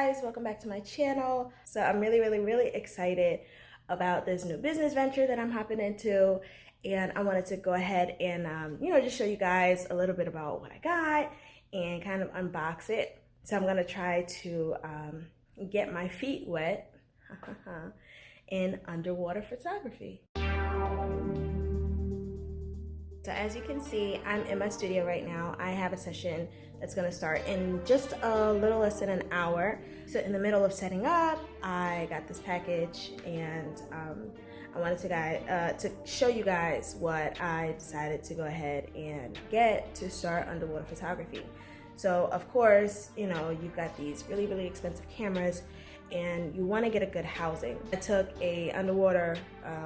guys, welcome back to my channel. So I'm really excited about this new business venture that I'm hopping into, and I wanted to go ahead and just show you guys a little bit about what I got and kind of unbox it. So I'm gonna try to get my feet wet in underwater photography. So as you can see, I'm in my studio right now. I have a session that's gonna start in just a little less than an hour. So in the middle of setting up, I got this package, and I wanted to show you guys what I decided to go ahead and get to start underwater photography. So of course, you've got these really expensive cameras, and you want to get a good housing. I took a underwater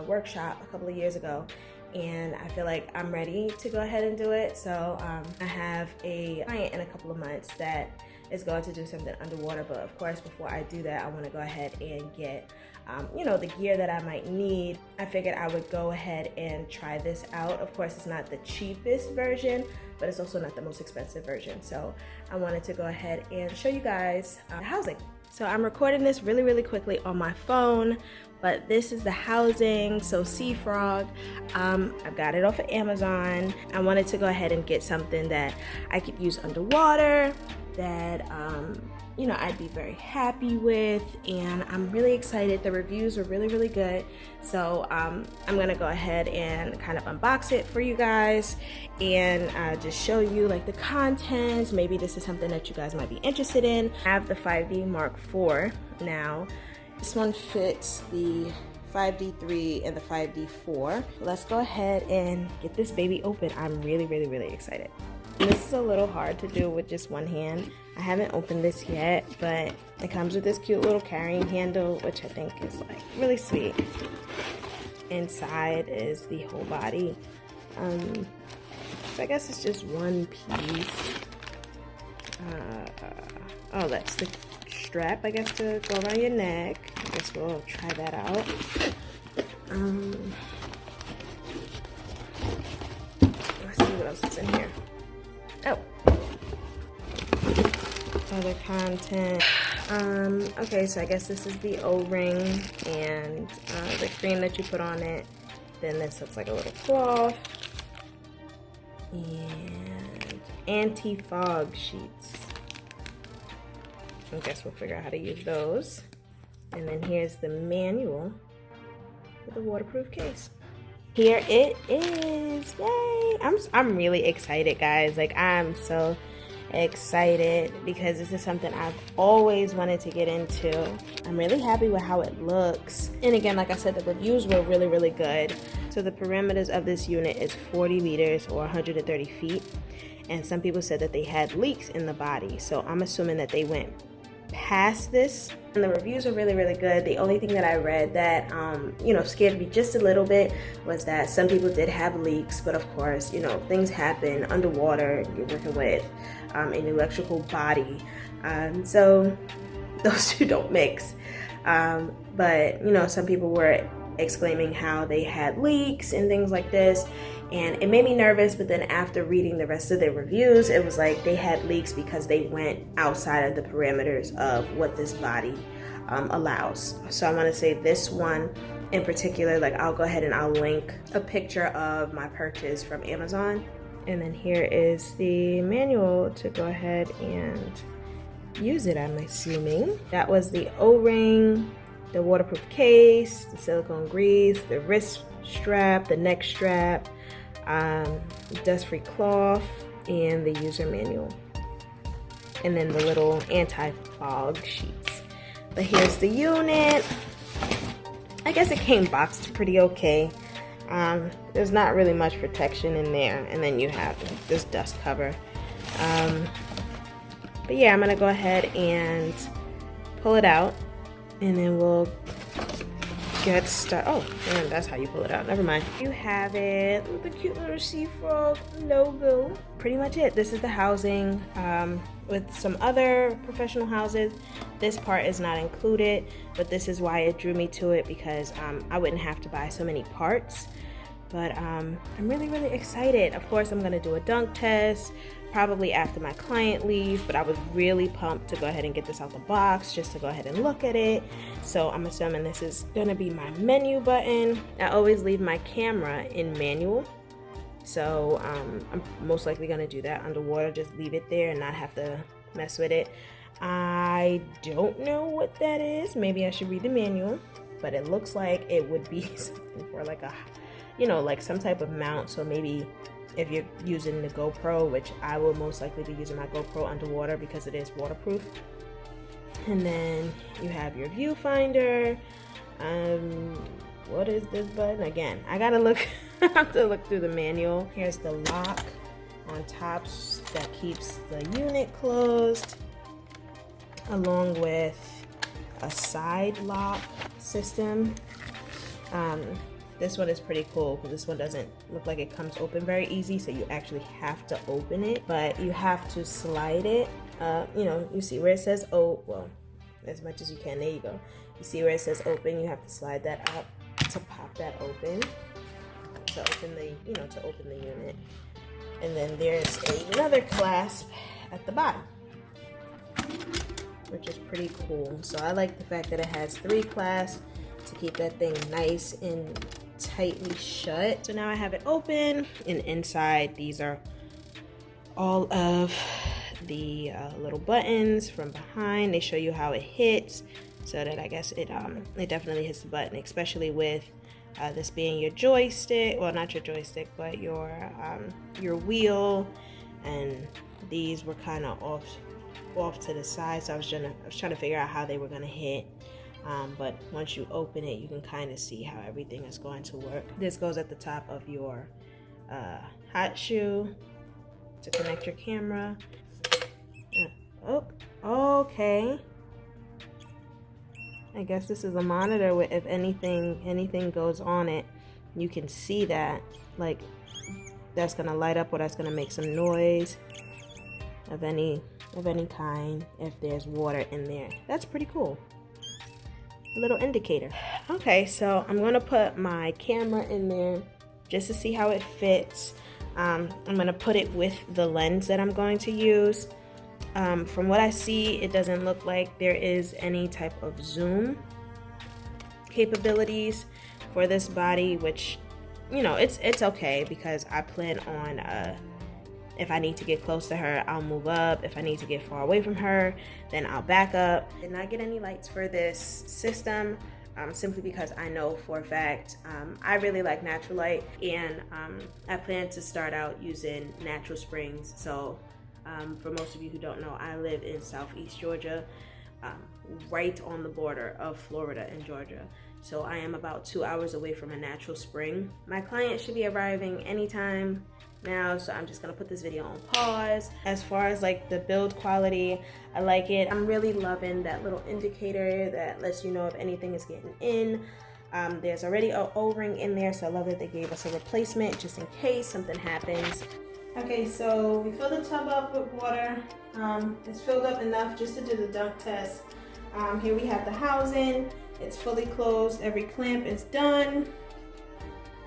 workshop a couple of years ago, and I feel like I'm ready to go ahead and do it. So I have a client in a couple of months that is going to do something underwater, but of course before I do that, I want to go ahead and get the gear that I might need. I figured I would go ahead and try this out. Of course, it's not the cheapest version, but it's also not the most expensive version. So I wanted to go ahead and show you guys the housing. So I'm recording this really quickly on my phone, but this is the housing. So Sea Frog, I've got it off of Amazon. I wanted to go ahead and get something that I could use underwater, that I'd be very happy with, and I'm really excited. The reviews are really good. So I'm gonna go ahead and kind of unbox it for you guys and just show you like the contents. Maybe this is something that you guys might be interested in. I have the 5D Mark IV now. This one fits the 5D3 and the 5D4. Let's go ahead and get this baby open. I'm really excited. This is a little hard to do with just one hand. I haven't opened this yet, but it comes with this cute little carrying handle, which I think is like really sweet. Inside is the whole body. So I guess it's just one piece. Oh, that's the strap, I guess, to go around your neck. I guess we'll try that out. Let's see what else is in here. Oh, other content. Okay, so I guess this is the O-ring and the cream that you put on it. Then this looks like a little cloth and anti-fog sheets. I guess we'll figure out how to use those. And then here's the manual with the waterproof case. Here it is. Yay! I'm really excited, guys. Like, I'm so excited because this is something I've always wanted to get into. I'm really happy with how it looks. And again, like I said, the reviews were really good. So the parameters of this unit is 40 meters or 130 feet. And some people said that they had leaks in the body. So I'm assuming that they went past this. And the reviews are really good. The only thing that I read that scared me just a little bit was that some people did have leaks, but of course, things happen underwater. You're working with an electrical body, so those two don't mix. But some people were exclaiming how they had leaks and things like this, and it made me nervous. But then after reading the rest of their reviews, it was like they had leaks because they went outside of the parameters of what this body allows. So I want to say this one in particular, like, I'll go ahead and I'll link a picture of my purchase from Amazon. And then here is the manual to go ahead and use it, I'm assuming. That was the O-ring, the waterproof case, the silicone grease, the wrist strap, the neck strap, dust-free cloth, and the user manual. And then the little anti-fog sheets. But here's the unit. I guess it came boxed pretty okay. There's not really much protection in there. And then you have this dust cover. But yeah, I'm gonna go ahead and pull it out, and then we'll get started. Oh, man, that's how you pull it out. Never mind. You have it with the cute little Sea Frog logo. Pretty much it. This is the housing. With some other professional houses, this part is not included, but this is why it drew me to it, because I wouldn't have to buy so many parts. But I'm really excited. Of course, I'm gonna do a dunk test. probably after my client leaves, but I was really pumped to go ahead and get this out the box just to go ahead and look at it. So I'm assuming this is gonna be my menu button. I always leave my camera in manual, so I'm most likely gonna do that underwater, just leave it there and not have to mess with it. I don't know what that is. Maybe I should read the manual, but it looks like it would be something for like a, you know, like some type of mount. So maybe if you're using the GoPro, which I will most likely be using my GoPro underwater because it is waterproof. And then you have your viewfinder. What is this button? Again, I gotta look, I have to look through the manual. Here's the lock on top that keeps the unit closed, along with a side lock system. This one is pretty cool because this one doesn't look like it comes open very easy, so you actually have to open it, but you have to slide it. You know, you see where it says well, as much as you can, there you go. You see where it says open, you have to slide that up to pop that open, to open the, you know, to open the unit. And then there's another clasp at the bottom, which is pretty cool. So I like the fact that it has 3 clasps to keep that thing nice and tightly shut. So now I have it open, and inside these are all of the little buttons from behind. They show you how it hits, so that I guess it definitely hits the button, especially with this being your joystick. Well, not your joystick, but your wheel. And these were kind of off to the side, so I was trying to figure out how they were gonna hit. But once you open it, you can kind of see how everything is going to work. This goes at the top of your hot shoe to connect your camera. Oh, okay. I guess this is a monitor with, if anything goes on it, you can see that, like, that's gonna light up or that's gonna make some noise of any kind if there's water in there. That's pretty cool. A little indicator. Okay, so I'm gonna put my camera in there just to see how it fits. I'm gonna put it with the lens that I'm going to use. From what I see, it doesn't look like there is any type of zoom capabilities for this body, which, you know, it's okay, because I plan on if I need to get close to her, I'll move up. If I need to get far away from her, then I'll back up. Did not get any lights for this system, simply because I know for a fact I really like natural light, and I plan to start out using natural springs. So for most of you who don't know, I live in Southeast Georgia, right on the border of Florida and Georgia. So I am about 2 hours away from a natural spring. My client should be arriving anytime now, so I'm just gonna put this video on pause. As far as like the build quality, I like it. I'm really loving that little indicator that lets you know if anything is getting in. There's already an O-ring in there, so I love that they gave us a replacement just in case something happens. Okay, so we filled the tub up with water. It's filled up enough just to do the dunk test. Here we have the housing. It's fully closed. Every clamp is done.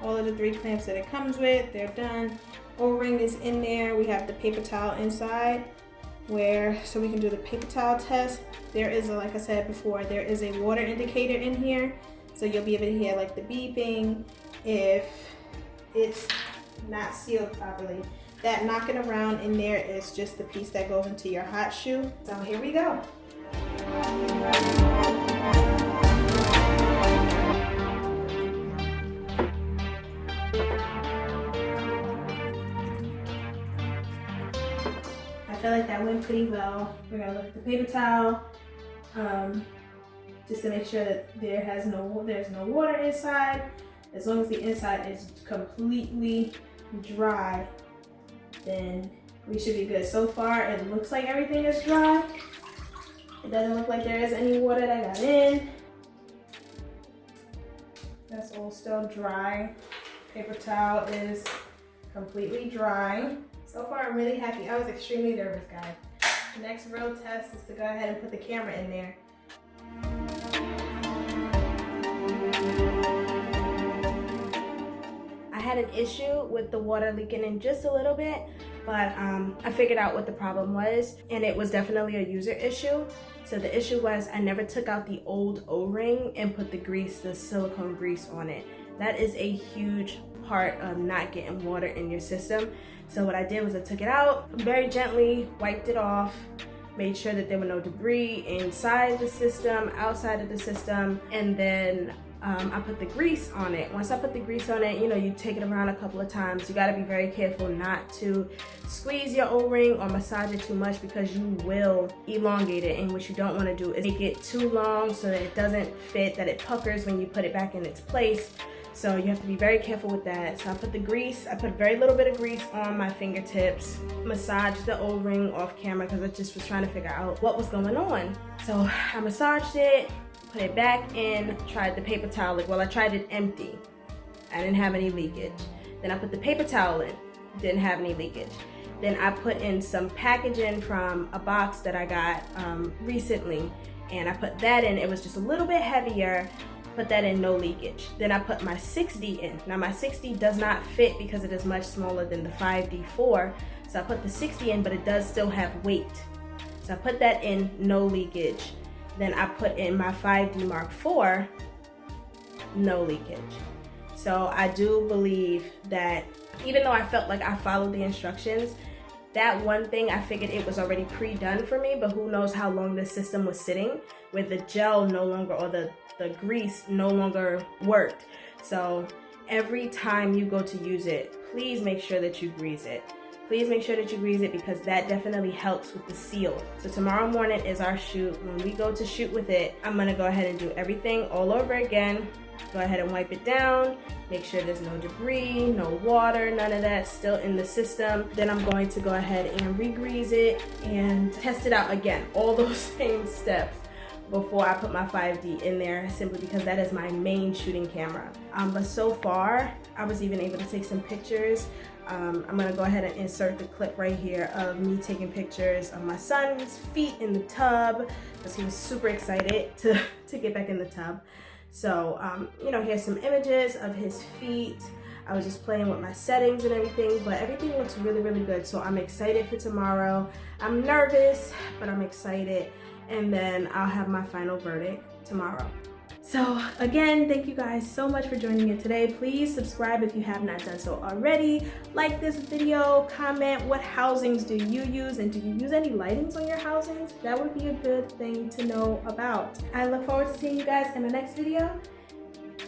All of the 3 clamps that it comes with, they're done. O-ring is in there. We have the paper towel inside, so we can do the paper towel test. There is, like I said before, there is a water indicator in here, so you'll be able to hear like the beeping if it's not sealed properly. That knocking around in there is just the piece that goes into your hot shoe. So here we go. I feel like that went pretty well. We're gonna look at the paper towel, just to make sure that there's no water inside. As long as the inside is completely dry, then we should be good. So far, it looks like everything is dry. It doesn't look like there is any water that got in. That's all still dry. Paper towel is completely dry. So far, I'm really happy. I was extremely nervous, guys. The next real test is to go ahead and put the camera in there. I had an issue with the water leaking in just a little bit, but I figured out what the problem was, and it was definitely a user issue. So the issue was I never took out the old O-ring and put the grease, the silicone grease on it. That is a huge part of not getting water in your system. So what I did was I took it out, very gently wiped it off, made sure that there were no debris inside the system, outside of the system, and then I put the grease on it. Once I put the grease on it, you know, you take it around a couple of times. You gotta be very careful not to squeeze your O-ring or massage it too much, because you will elongate it, and what you don't wanna do is make it too long so that it doesn't fit, that it puckers when you put it back in its place. So you have to be very careful with that. So I put the grease, I put a very little bit of grease on my fingertips, massaged the O-ring off camera because I just was trying to figure out what was going on. So I massaged it, put it back in, tried the paper towel. Well, I tried it empty. I didn't have any leakage. Then I put the paper towel in, didn't have any leakage. Then I put in some packaging from a box that I got recently, and I put that in. It was just a little bit heavier. Put that in, no leakage. Then I put my 6D in. Now my 6D does not fit because it is much smaller than the 5D4. So I put the 6D in, but it does still have weight. So I put that in, no leakage. Then I put in my 5D Mark IV, no leakage. So I do believe that even though I felt like I followed the instructions, that one thing I figured it was already pre-done for me, but who knows how long this system was sitting where the gel no longer, or the grease no longer worked. So every time you go to use it, please make sure that you grease it. Please make sure that you grease it, because that definitely helps with the seal. So tomorrow morning is our shoot. When we go to shoot with it, I'm gonna go ahead and do everything all over again. Go ahead and wipe it down, make sure there's no debris, no water, none of that still in the system. Then I'm going to go ahead and re-grease it and test it out again, all those same steps before I put my 5D in there, simply because that is my main shooting camera. But so far, I was even able to take some pictures. I'm gonna go ahead and insert the clip right here of me taking pictures of my son's feet in the tub, because he was super excited to get back in the tub. So, you know, here's some images of his feet. I was just playing with my settings and everything, but everything looks really, really good. So I'm excited for tomorrow. I'm nervous, but I'm excited. And then I'll have my final verdict tomorrow. So again, thank you guys so much for joining me today. Please subscribe if you have not done so already. Like this video, comment what housings do you use, and do you use any lightings on your housings? That would be a good thing to know about. I look forward to seeing you guys in the next video.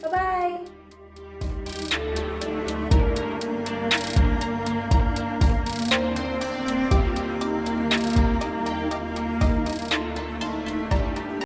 Bye-bye.